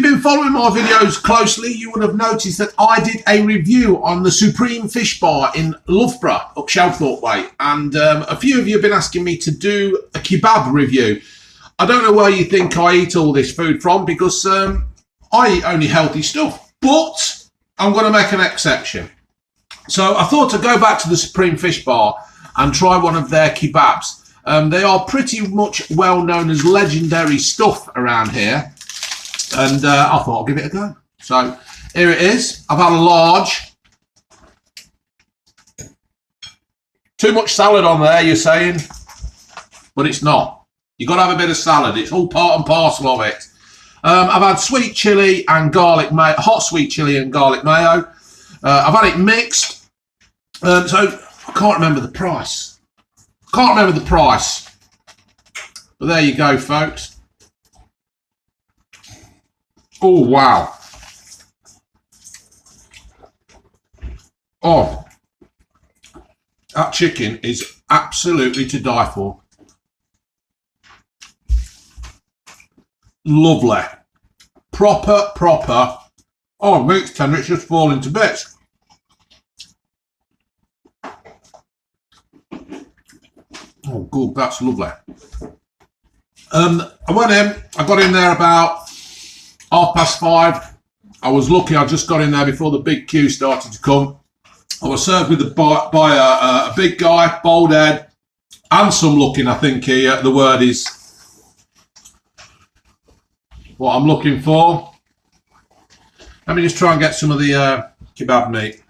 been following my videos closely, you would have noticed that I did a review on the Supreme Fish Bar in Loughborough, up Shelthorpe way. And a few of you have been asking me to do a kebab review. I don't know where you think I eat all this food from, because I eat only healthy stuff. But I'm going to make an exception. So I thought to go back to the Supreme Fish Bar and try one of their kebabs. They are pretty much well known as legendary stuff around here. And I thought I'll give it a go. So here it is. I've had a large. Too much salad on there, you're saying? But it's not. You've got to have a bit of salad. It's all part and parcel of it. I've had sweet chilli and garlic mayo, hot sweet chilli and garlic mayo. I've had it mixed. So I can't remember the price. But there you go, folks. Oh, wow. Oh, that chicken is absolutely to die for. Lovely. Proper. Oh, meat's tender, it's just falling to bits. Oh, good, that's lovely. I went in, I got in there about 5:30. I was lucky, I just got in there before the big queue started to come. I was served with by a big guy, bald head, handsome looking, I think the word is what I'm looking for. Let me just try and get some of the kebab meat.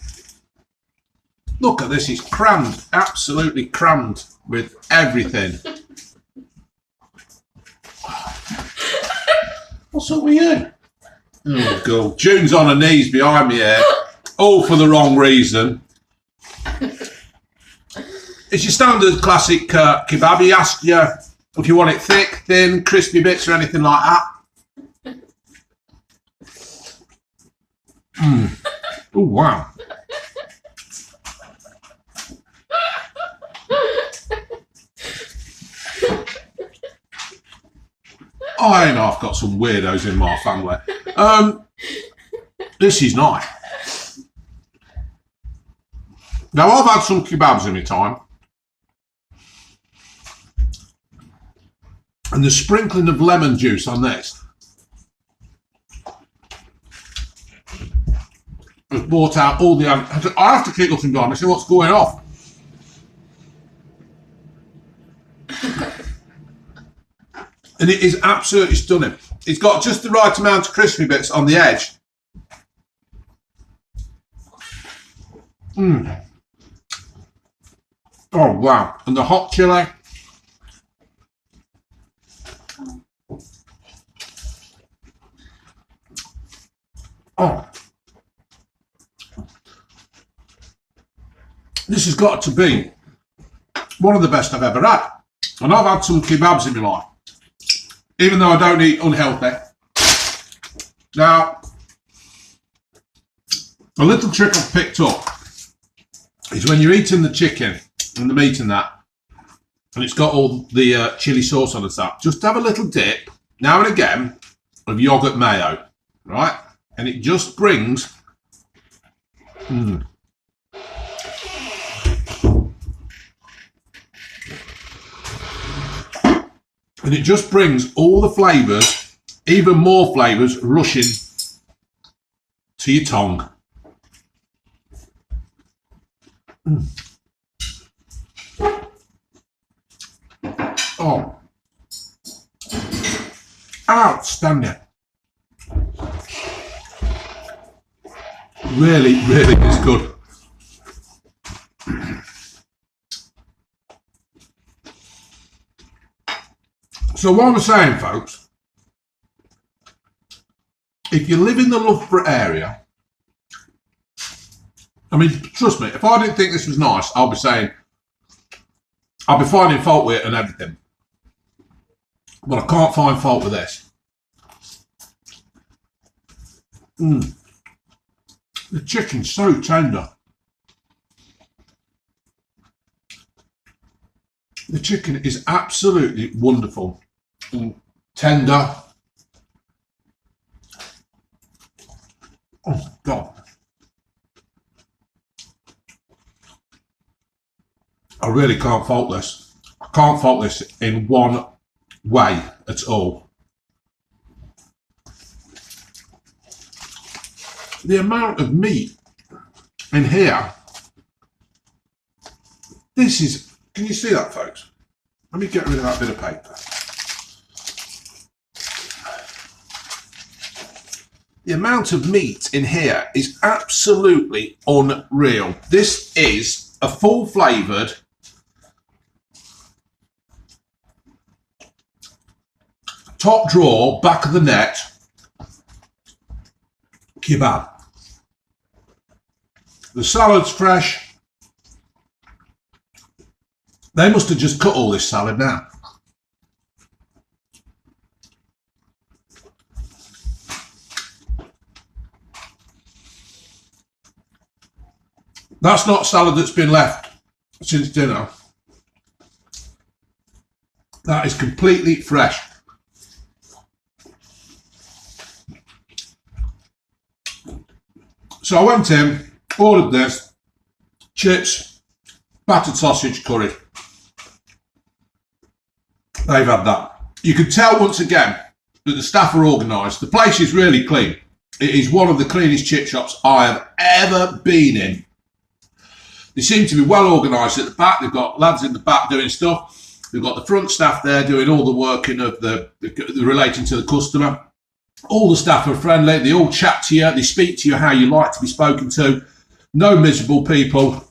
Look at this, it's crammed, absolutely crammed with everything. What's up with you? Oh, God. June's on her knees behind me here. All for the wrong reason. It's your standard classic kebab. He asks you if you want it thick, thin, crispy bits or anything like that. Oh, wow. I know I've got some weirdos in my family. This is nice. Now, I've had some kebabs in my time. And the sprinkling of lemon juice on this has brought out all the... I have to keep looking down and see what's going off. And it is absolutely stunning. It's got just the right amount of crispy bits on the edge. Oh, wow. And the hot chili. Oh. This has got to be one of the best I've ever had. And I've had some kebabs in my life, even though I don't eat unhealthy. Now, a little trick I've picked up is when you're eating the chicken and the meat and that, and it's got all the chili sauce on the top, just have a little dip, now and again, of yogurt mayo, right? And it just brings... And it just brings all the flavours, even more flavours, rushing to your tongue. Oh, outstanding. Really is good. So what I'm saying, folks, if you live in the Loughborough area, I mean, trust me, if I didn't think this was nice, I'll be finding fault with it and everything. But I can't find fault with this. The chicken's so tender. The chicken is absolutely wonderful. Tender. Oh, God. I really can't fault this. I can't fault this in one way at all. The amount of meat in here, this is, can you see that, folks? Let me get rid of that bit of paper. The amount of meat in here is absolutely unreal. This is a full flavoured top drawer, back of the net kebab. The salad's fresh. They must have just cut all this salad now. That's not salad that's been left since dinner. That is completely fresh. So I went in, ordered this, chips, battered sausage, curry. They've had that. You can tell once again that the staff are organised. The place is really clean. It is one of the cleanest chip shops I have ever been in. They seem to be well organised at the back. They've got lads in the back doing stuff. They've got the front staff there doing all the working of the relating to the customer. All the staff are friendly. They all chat to you. They speak to you how you like to be spoken to. No miserable people.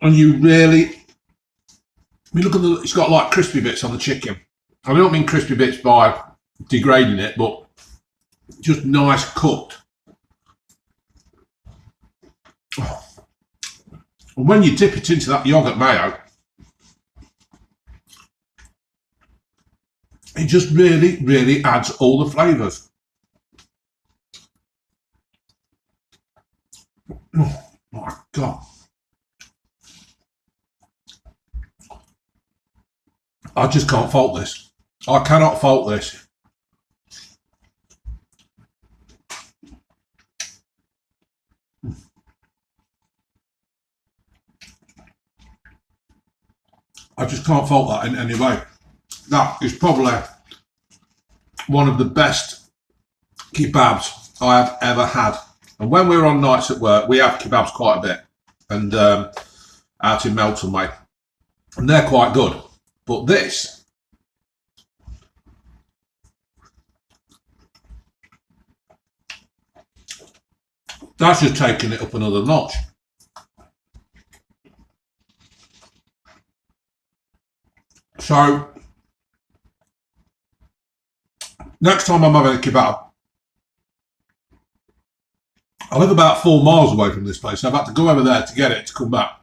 And you really, I mean, look at the, it's got like crispy bits on the chicken. I don't mean crispy bits by degrading it, but just nice cooked. Oh. And when you dip it into that yogurt mayo, it just really, really adds all the flavours. Oh my God. I just can't fault this. I cannot fault this. I just can't fault that in any way. That is probably one of the best kebabs I have ever had. And when we're on nights at work, we have kebabs quite a bit. And out in Melton Way. And they're quite good. But this, that's just taking it up another notch. So, next time I'm having a kebab, I live about 4 miles away from this place, so I've had to go over there to get it to come back.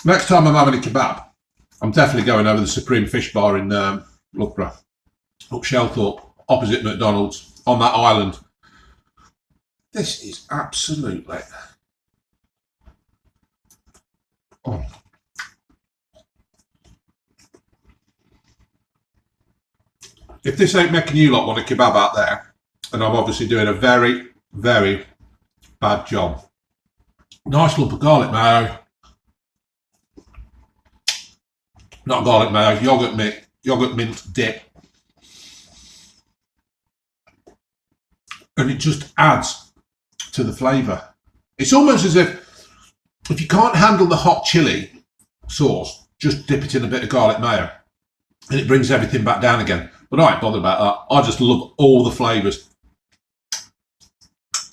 Next time I'm having a kebab, I'm definitely going over the Supreme Fish Bar in Loughborough, up Shelthorpe, opposite McDonald's, on that island. This is absolutely... Oh. If this ain't making you lot want a kebab out there, then I'm obviously doing a very, very bad job. Nice lump of garlic mayo. Not garlic mayo, yogurt mint dip. And it just adds to the flavour. It's almost as if you can't handle the hot chilli sauce, just dip it in a bit of garlic mayo and it brings everything back down again. But I ain't bothered about that. I just love all the flavours.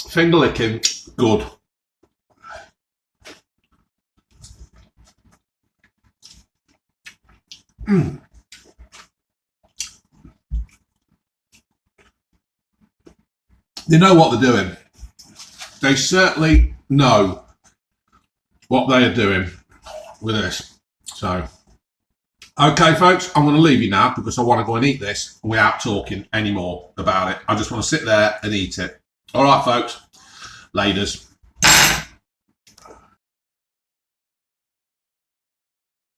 Finger licking, good. Mm. They know what they're doing. They certainly know what they are doing with this. So, okay, folks, I'm going to leave you now because I want to go and eat this without talking anymore about it. I just want to sit there and eat it. All right, folks, laters.